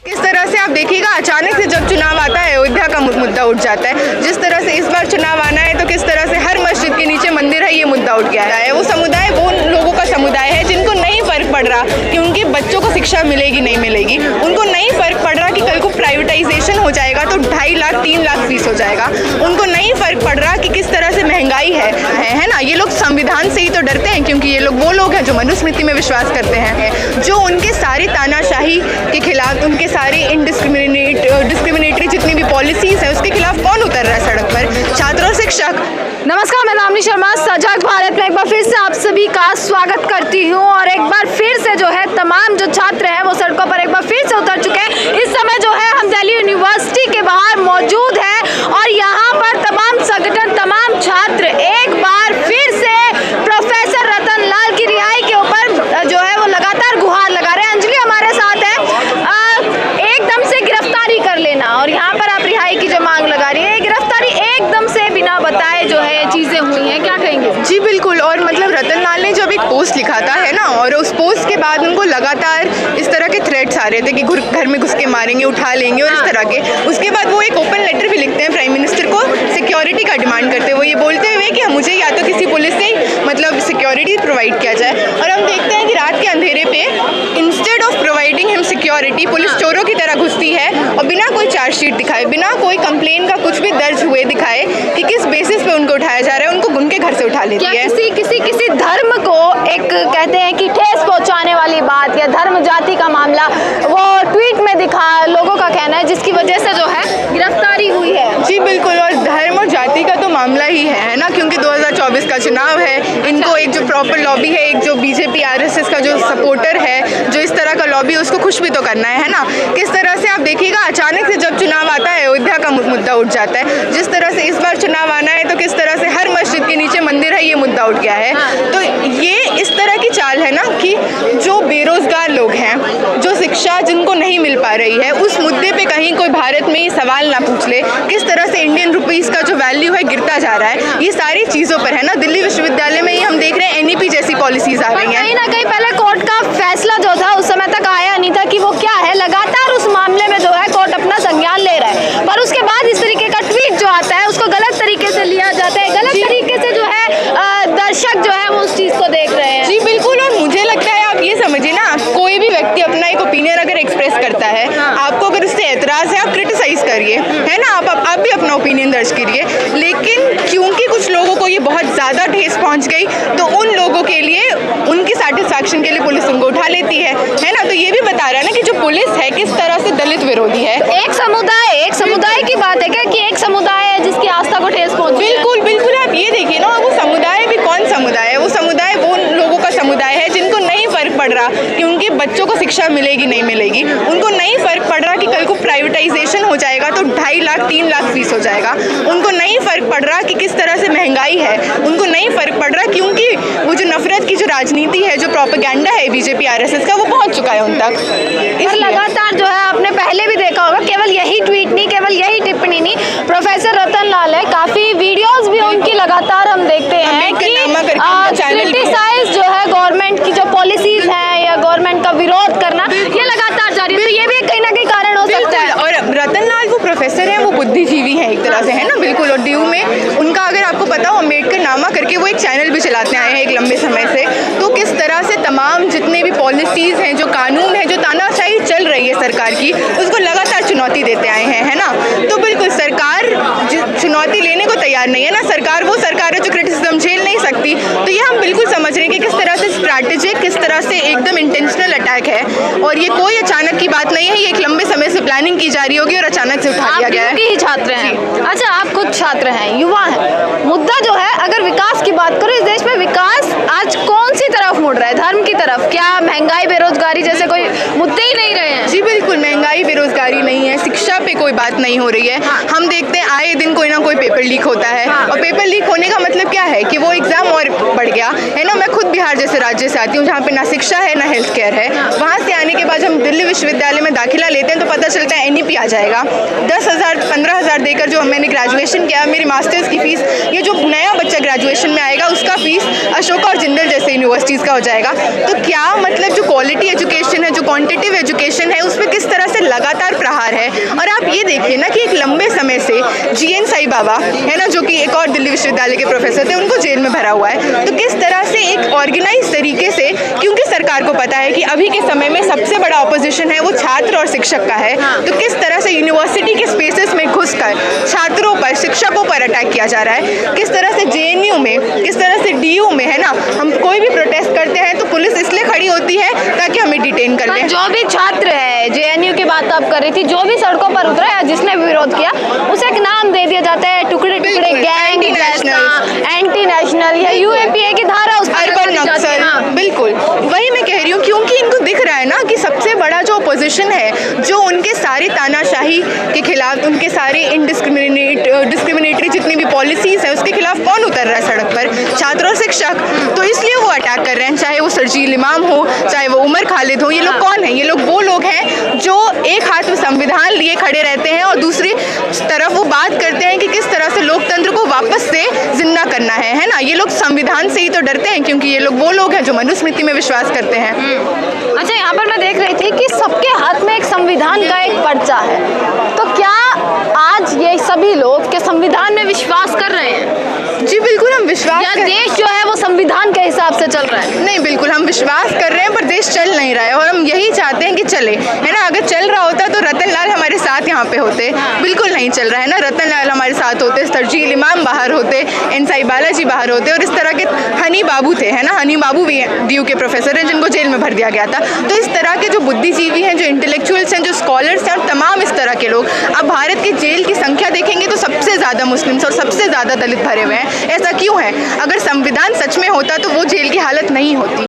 किस तरह से आप देखिएगा अचानक से जब चुनाव आता है अयोध्या का मुद्दा उठ जाता है। जिस तरह से इस बार चुनाव आना है तो किस तरह से हर मस्जिद के नीचे मंदिर है ये मुद्दा उठ गया है। वो समुदाय वो लोगों का समुदाय है जिनको नहीं फर्क पड़ रहा कि उनके बच्चों को शिक्षा मिलेगी नहीं मिलेगी। उनको नहीं फर्क पड़ रहा कि कल को प्राइवेटाइजेशन हो जाएगा तो 2.5 लाख 3 लाख फीस हो जाएगा। उनको नहीं फर्क पड़ रहा कि किस तरह से महंगाई है ना। ये लोग संविधान से ही तो डरते हैं क्योंकि ये लोग वो लोग हैं जो मनुस्मृति में विश्वास करते हैं, जो उनके सारी तानाशाही के खिलाफ, उनके सारी डिस्क्रिमिनेटरी जितनी भी पॉलिसीज है उसके खिलाफ कौन उतर रहा है सड़क पर? छात्र और शिक्षक। नमस्कार, मैं नामनी शर्मा सजग भारत में एक बार फिर से आप सभी का स्वागत करती हूँ। और एक बार फिर से जो है तमाम जो छात्र हैं वो सड़कों पर एक बार फिर से उतर चुके हैं। इस समय जो है हम दिल्ली यूनिवर्सिटी के बाहर मौजूद हैं और यहाँ पर तमाम संगठन, तमाम छात्र एक बार फिर से प्रोफेसर रतन लाल की रिहाई के ऊपर जो है वो लगातार गुहार लगा रहे हैं। अंजलि हमारे साथ है। एकदम से गिरफ्तारी कर लेना और यहाँ पर आप रिहाई की जो मांग लगा रही है, गिरफ्तारी एकदम से बिना बताए जो है चीजें हुई हैं, क्या कहेंगे? जी बिल्कुल। और मतलब रतन लाल ने जब एक पोस्ट लिखा था है ना, और उस पोस्ट के बाद उनको लगातार इस तरह के थ्रेट्स आ रहे थे कि घर में घुस के मारेंगे, उठा लेंगे और इस तरह के। उसके बाद वो एक ओपन लेटर भी लिखते हैं प्राइम मिनिस्टर को सिक्योरिटी का डिमांड करते हुए, ये बोलते हुए कि मुझे या तो किसी पुलिस से मतलब सिक्योरिटी प्रोवाइड किया जाए। और हम देखते हैं कि रात के अंधेरे पे instead of providing him security, police चोरों की तरह घुसती है और बिना कोई चार्जशीट दिखाए, बिना कोई कंप्लेन का कुछ भी दर्ज हुए दिखाए कि किस बेसिस पे उनको उठाया जा रहा है, उनको उनके घर से उठा लेती है। किसी धर्म को एक कहते हैं कि ठेस पहुंचाने वाली बात या धर्म जाति का मामला वो ट्वीट में दिखा, लोगों का कहना है, जिसकी वजह से जो है गिरफ्तारी हुई है। जी बिल्कुल। और धर्म और जाति का तो मामला ही है ना, क्योंकि 2024 का चुनाव है। इनको एक जो प्रॉपर लॉबी है, एक जो बीजेपी आरएसएस का जो सपोर्टर है, जो इस तरह का लॉबी, उसको खुश भी तो करना है ना। किस तरह से आप देखिएगा अचानक से जब चुनाव आता है अयोध्या का मुद्दा उठ जाता है। जिस तरह से इस बार चुनाव आना है तो किस तरह से हर मस्जिद के नीचे मंदिर है ये मुद्दा उठ गया है। तो ये इस तरह की चाल है ना कि जो बेरोजगार लोग हैं, जो शिक्षा जिनको नहीं मिल पा रही है, उस मुद्दे पे कहीं कोई भारत में ये सवाल ना पूछ ले किस तरह से इंडियन रुपीस का जो वैल्यू है गिरता जा रहा है। ये सारी चीज़ों पर है ना। दिल्ली विश्वविद्यालय में ही हम देख रहे हैं एनईपी जैसी पॉलिसीज आ रही हैं। कहीं ना कहीं पहले कोर्ट का फैसला जो था उस समय तक आया नहीं था कि वो क्या है। लगातार उस मामले में जो है कोर्ट अपना संज्ञान ले रहा है, पर उसके बाद इस तरीके का ट्वीट जो आता है उसको गलत तरीके से लिया जाता है, गलत तरीके से जो है दर्शक जो है वो उस चीज़ को देख रहे हैं। जी बिल्कुल। और मुझे लगता है आप ये समझिए ना, कोई भी व्यक्ति अपना एक ओपिनियन अगर एक्सप्रेस करता है, आपको अगर उससे एतराज़ है आप क्रिटिसाइज करिए, है ना। आप भी अपना ओपिनियन दर्ज करिए। लेकिन क्योंकि कुछ लोगों को ये बहुत ज़्यादा ठेस पहुंच गई तो उन लोगों के लिए, उनकी सेटिस्फैक्शन के लिए पुलिस उनको उठा लेती है ना। तो ये भी बता रहा है ना कि जो पुलिस है किस तरह से दलित विरोधी है। एक समुदाय की बात है क्या कि एक समुदाय है जिसकी आस्था को ठेस पहुंची? बिल्कुल बिल्कुल। आप ये देखिए ना, वो समुदाय भी कौन समुदाय है? वो समुदाय वो लोगों का समुदाय है जिनको नहीं फर्क पड़ रहा कि उनके बच्चों को शिक्षा मिलेगी नहीं मिलेगी। उनको नहीं फर्क पड़ रहा कि कल को प्राइवेटाइजेशन हो जाएगा तो 2.5 लाख 3 लाख फीस हो जाएगा। उनको नहीं फर्क पड़ रहा कि किस तरह से महंगाई है। उनको नहीं फर्क पड़ रहा क्योंकि वो जो नफरत की जो राजनीति है, जो प्रोपेगेंडा है बीजेपी आरएसएस का, वो पहुंच चुका है उन तक। और लगातार जो है आपने पहले भी देखा होगा, केवल यही ट्वीट नहीं, केवल यही टिप्पणी नहीं, प्रोफेसर रतन लाल है, काफी वीडियोस भी उनकी लगातार हम देखते हैं कि क्रिटिसाइज जो है गवर्नमेंट की जो पॉलिसीज हैं या गवर्नमेंट का विरोध करना, ये लगातार जारी है। तो ये भी कहीं ना कहीं कारण हो सकता है। और रतन लाल वो प्रोफेसर हैं, वो बुद्धिजीवी हैं एक तरह से, है ना। बिल्कुल। और डीयू में उनका अगर आपको पता हो, अम्बेडकर नामा करके वो एक चैनल भी चलाते आए हैं एक लंबे समय से। तो किस तरह से तमाम जितने भी पॉलिसीज हैं, जो कानून है, जो तानाशाही चल रही है सरकार की, उसको लगातार चुनौती देते आए हैं, है ना। तो बिल्कुल सरकार चुनौती लेने को तैयार नहीं है ना। सरकार वो सरकार है जो क्रिटिसिज्म झेल नहीं सकती। तो ये हम बिल्कुल समझ रहे हैं कि किस तरह से स्ट्रैटेजिक, किस तरह से एकदम इंटेंशनल अटैक है। और ये कोई अचानक की बात नहीं है, ये एक लंबे समय से प्लानिंग की जा रही होगी और अचानक से उठा लिया गया है। आप ही छात्र हैं। अच्छा, आप खुद छात्र हैं, युवा हैं। मुद्दा जो है, अगर विकास की बात करो, इस देश में विकास आज कौन सी तरफ मुड़ रहा है? धर्म की तरफ? क्या महंगाई, बेरोजगारी जैसे कोई मुद्दे ही नहीं रहे हैं? जी बिल्कुल। महंगाई, बेरोजगारी नहीं है, शिक्षा पे कोई बात नहीं हो रही है। हम देखते हैं आए दिन कोई ना कोई पेपर लीक होता है। और पेपर लीक होने का मतलब क्या है कि वो एग्जाम और बढ़ गया, है ना। मैं खुद बिहार जैसे राज्य से आती हूँ जहाँ पे ना शिक्षा है ना हेल्थ केयर है। वहाँ से आने के बाद हम दिल्ली विश्वविद्यालय में दाखिला लेते हैं तो पता चलता है एनईपी आ जाएगा। 10,000 15,000 देकर जो मैंने ग्रेजुएशन किया, मेरी मास्टर्स की फीस, ये जो नया बच्चा ग्रेजुएशन में आएगा उसका फीस अशोका और जिंदल जैसे यूनिवर्सिटीज़ का हो जाएगा। तो क्या मतलब जो क्वालिटी एजुकेशन है, जो क्वांटिटेटिव एजुकेशन है, उस पर किस तरह से लगातार प्रहार है। और आप ये देखिए ना कि एक लंबे समय से GN साई बाबा है ना, जो कि एक और दिल्ली विश्वविद्यालय के प्रोफेसर थे, उनको जेल में भरा हुआ है। तो किस तरह से एक ऑर्गेनाइज तरीके से, क्योंकि सरकार को पता है कि अभी के समय में सबसे बड़ा ऑपोजिशन है वो छात्र और शिक्षक का है, तो किस तरह से यूनिवर्सिटी के स्पेसेस में घुसकर छात्रों पर, शिक्षकों पर अटैक किया जा रहा है, किस तरह से JNU में, किस तरह से DU में, है ना, हम कोई भी प्रोटेस्ट करते हैं तो पुलिस इसलिए खड़ी होती है ताकि हमें डिटेन कर ले। जो भी छात्र है, JNU की बात आप कर रही थी, जो भी सड़कों पर उतरा या जिसने भी विरोध किया, उसे एक नाम दे दिया जाता है, टुकड़े टुकड़े गैंग, एंटी नेशनल या UAPA की धारा उस पर अर्बन नक्सल। बिल्कुल वही मैं कह रही हूँ, क्योंकि इनको दिख रहा है ना कि सबसे बड़ा जो अपोजिशन है, जो उनके सारी तानाशाही के खिलाफ, उनके सारे डिस्क्रिमिनेटरी जितनी भी पॉलिसीज़ है उसके खिलाफ कौन उतर रहा है सड़क पर? छात्र और शिक्षक। तो इसलिए वो अटैक कर रहे हैं, चाहे वो शर्जील इमाम हो, चाहे वो उमर खालिद हो। ये लोग कौन है? ये लोग वो लोग हैं जो एक हाथ में संविधान लिए खड़े रहते हैं और दूसरी तरफ वो बात करते हैं कि किस तरह से लोकतंत्र को वापस से जिंदा करना है ना। ये लोग संविधान से ही तो डरते हैं, क्योंकि ये लोग वो लोग हैं जो मनुस्मृति में विश्वास करते हैं। अच्छा, यहाँ पर मैं देख रही थी कि सबके हाथ में एक संविधान का एक पर्चा है, तो क्या आज ये सभी लोग के संविधान में विश्वास कर रहे हैं? जी बिल्कुल, हम विश्वास या देश जो है वो संविधान के हिसाब से चल रहा है? नहीं, बिल्कुल हम विश्वास कर रहे हैं, पर देश चल नहीं रहा है और हम यही चाहते हैं कि चले, है ना। अगर चल रहा होता तो रतन लाल हमारे साथ यहाँ पे होते। बिल्कुल नहीं चल रहा है ना, रतन लाल हमारे साथ होते, शर्जील इमाम बाहर होते, एन साई बालाजी बाहर होते, और इस तरह के हनी बाबू थे, है ना। हनी बाबू भी DU के प्रोफेसर हैं जिनको जेल में भर दिया गया था। तो इस तरह के जो बुद्धिजीवी हैं, जो इंटेलेक्चुअल्स हैं, जो स्कॉलर्स हैं, और तमाम इस तरह के लोग, अब भारत की जेल की संख्या देखेंगे तो सबसे ज़्यादा मुस्लिम्स और सबसे ज़्यादा दलित भरे हुए हैं। ऐसा क्यों है? अगर संविधान सच में होता तो वो जेल की हालत नहीं होती।